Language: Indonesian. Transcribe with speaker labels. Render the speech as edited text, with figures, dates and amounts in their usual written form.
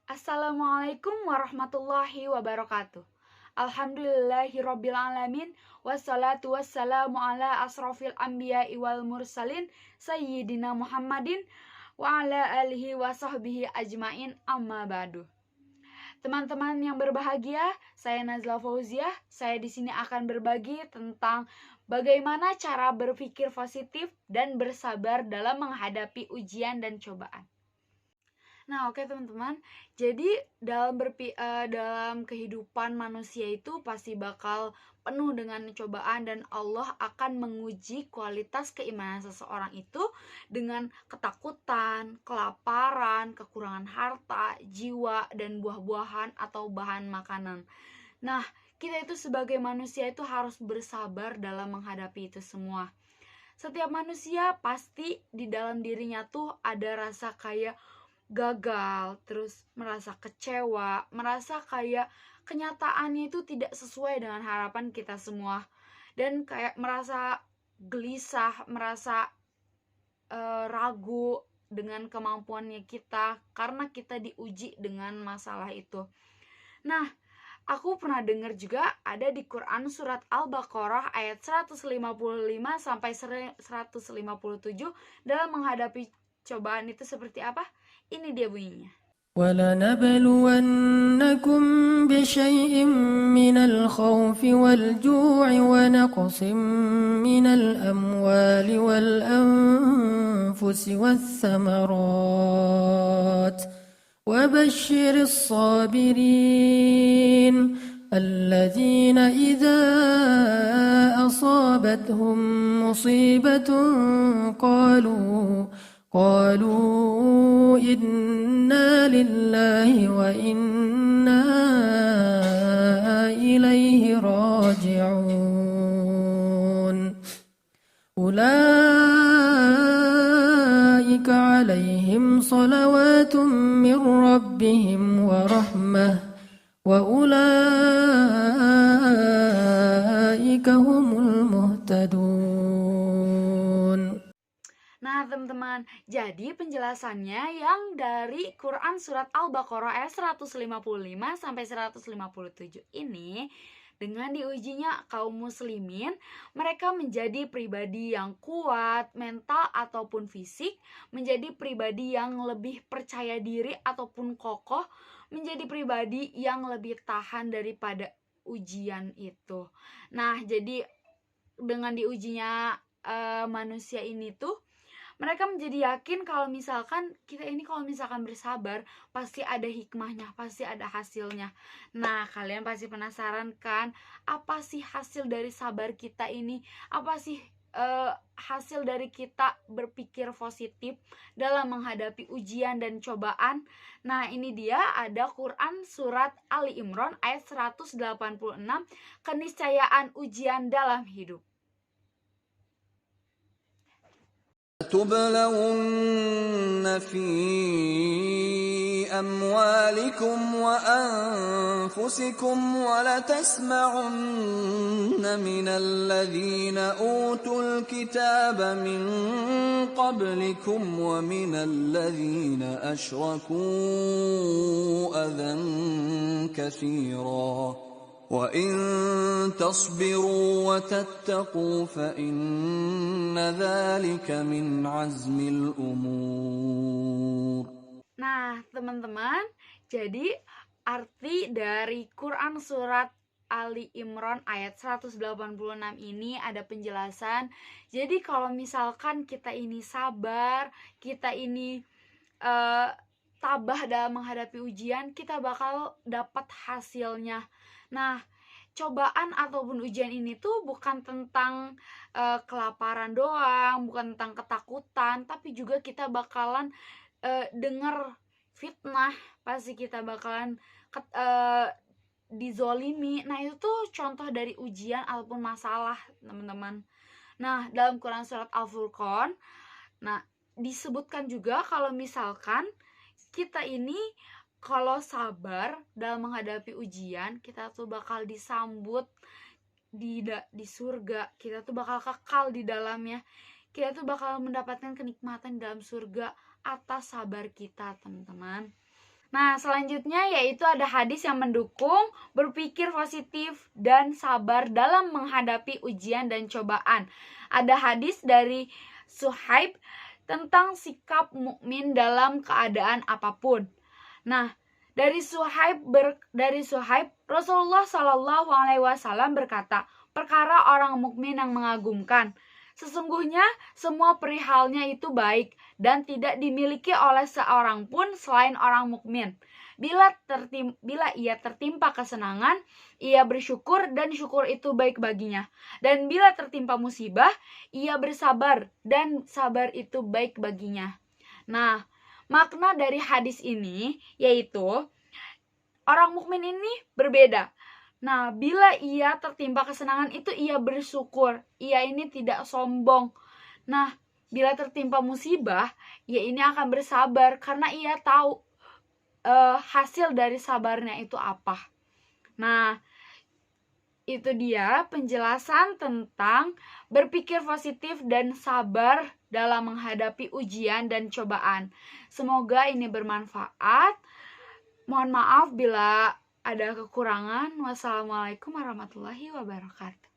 Speaker 1: Assalamualaikum warahmatullahi wabarakatuh. Alhamdulillahirrabbilalamin. Wassalatu wassalamu ala asrafil anbiya wal mursalin Sayyidina Muhammadin wa ala alihi wa sahbihi ajmain, amma ba'du. Teman-teman yang berbahagia, saya Nazla Fauziah. Saya di sini akan berbagi tentang bagaimana cara berpikir positif dan bersabar dalam menghadapi ujian dan cobaan. Nah, oke teman-teman. Jadi dalam kehidupan manusia itu pasti bakal penuh dengan cobaan, dan Allah akan menguji kualitas keimanan seseorang itu dengan ketakutan, kelaparan, kekurangan harta, jiwa, dan buah-buahan atau bahan makanan. Nah, kita itu sebagai manusia itu harus bersabar dalam menghadapi itu semua. Setiap manusia pasti di dalam dirinya tuh ada rasa kayak gagal, terus merasa kecewa, merasa kayak kenyataannya itu tidak sesuai dengan harapan kita semua, dan kayak merasa gelisah, merasa ragu dengan kemampuannya kita karena kita diuji dengan masalah itu. Nah, aku pernah dengar juga ada di Quran surat Al-Baqarah ayat 155 sampai 157 dalam menghadapi cobaan itu seperti apa? Ini dia bunyinya.
Speaker 2: ولنبلونكم بشيء من الخوف والجوع ونقص من الأموال والأنفس والثمرات وبشر الصابرين الذين إذا أصابتهم مصيبة قالوا إنا لله وإنا إليه راجعون أولئك عليهم صلوات من ربهم ورحمة وأولئك هم المهتدون.
Speaker 1: Nah teman-teman, jadi penjelasannya yang dari Quran surat Al-Baqarah ayat 155 sampai 157 ini, dengan diujinya kaum muslimin, mereka menjadi pribadi yang kuat, mental ataupun fisik, menjadi pribadi yang lebih percaya diri ataupun kokoh, menjadi pribadi yang lebih tahan daripada ujian itu. Nah, jadi dengan diujinya manusia ini tuh mereka menjadi yakin kalau misalkan kita ini kalau misalkan bersabar pasti ada hikmahnya, pasti ada hasilnya. Nah, kalian pasti penasaran kan, apa sih hasil dari sabar kita ini? Apa sih hasil dari kita berpikir positif dalam menghadapi ujian dan cobaan? Nah, ini dia ada Quran surat Ali Imran ayat 186, keniscayaan ujian dalam hidup.
Speaker 3: تبلون في أموالكم وأنفسكم ولتسمعن من الذين أوتوا الكتاب من قبلكم ومن الذين أشركوا أذى كثيرا وَإِن تَصْبِرُوا وَتَتَّقُوا فَإِنَّ ذَلِكَ مِنْ عَزْمِ الْأُمُورِ.
Speaker 1: Nah, teman-teman, jadi arti dari Quran surat Ali Imran ayat 186 ini ada penjelasan. Jadi kalau misalkan kita ini sabar, kita ini tabah dalam menghadapi ujian, kita bakal dapat hasilnya. Nah, cobaan ataupun ujian ini tuh bukan tentang kelaparan doang, bukan tentang ketakutan, tapi juga kita bakalan dengar fitnah, pasti kita bakalan dizolimi. Nah, itu tuh contoh dari ujian ataupun masalah, teman-teman. Nah, dalam Quran surat Al-Furqan, nah disebutkan juga kalau misalkan kita ini kalau sabar dalam menghadapi ujian, kita tuh bakal disambut di surga, kita tuh bakal kekal di dalamnya, kita tuh bakal mendapatkan kenikmatan dalam surga atas sabar kita, teman-teman. Nah, selanjutnya yaitu ada hadis yang mendukung berpikir positif dan sabar dalam menghadapi ujian dan cobaan. Ada hadis dari Suhaib tentang sikap mukmin dalam keadaan apapun. Nah, dari Suhaib Rasulullah Shallallahu Alaihi Wasallam berkata, perkara orang mukmin yang mengagumkan. Sesungguhnya semua perihalnya itu baik dan tidak dimiliki oleh seorang pun selain orang mukmin. Bila ia tertimpa kesenangan, ia bersyukur dan syukur itu baik baginya. Dan bila tertimpa musibah, ia bersabar dan sabar itu baik baginya. Nah, makna dari hadis ini yaitu orang mukmin ini berbeda. Nah, bila ia tertimpa kesenangan itu ia bersyukur. Ia ini tidak sombong. Nah, bila tertimpa musibah, ia ini akan bersabar karena ia tahu hasil dari sabarnya itu apa. Nah, itu dia penjelasan tentang berpikir positif dan sabar dalam menghadapi ujian dan cobaan. Semoga ini bermanfaat. Mohon maaf bila ada kekurangan. Wassalamualaikum warahmatullahi wabarakatuh.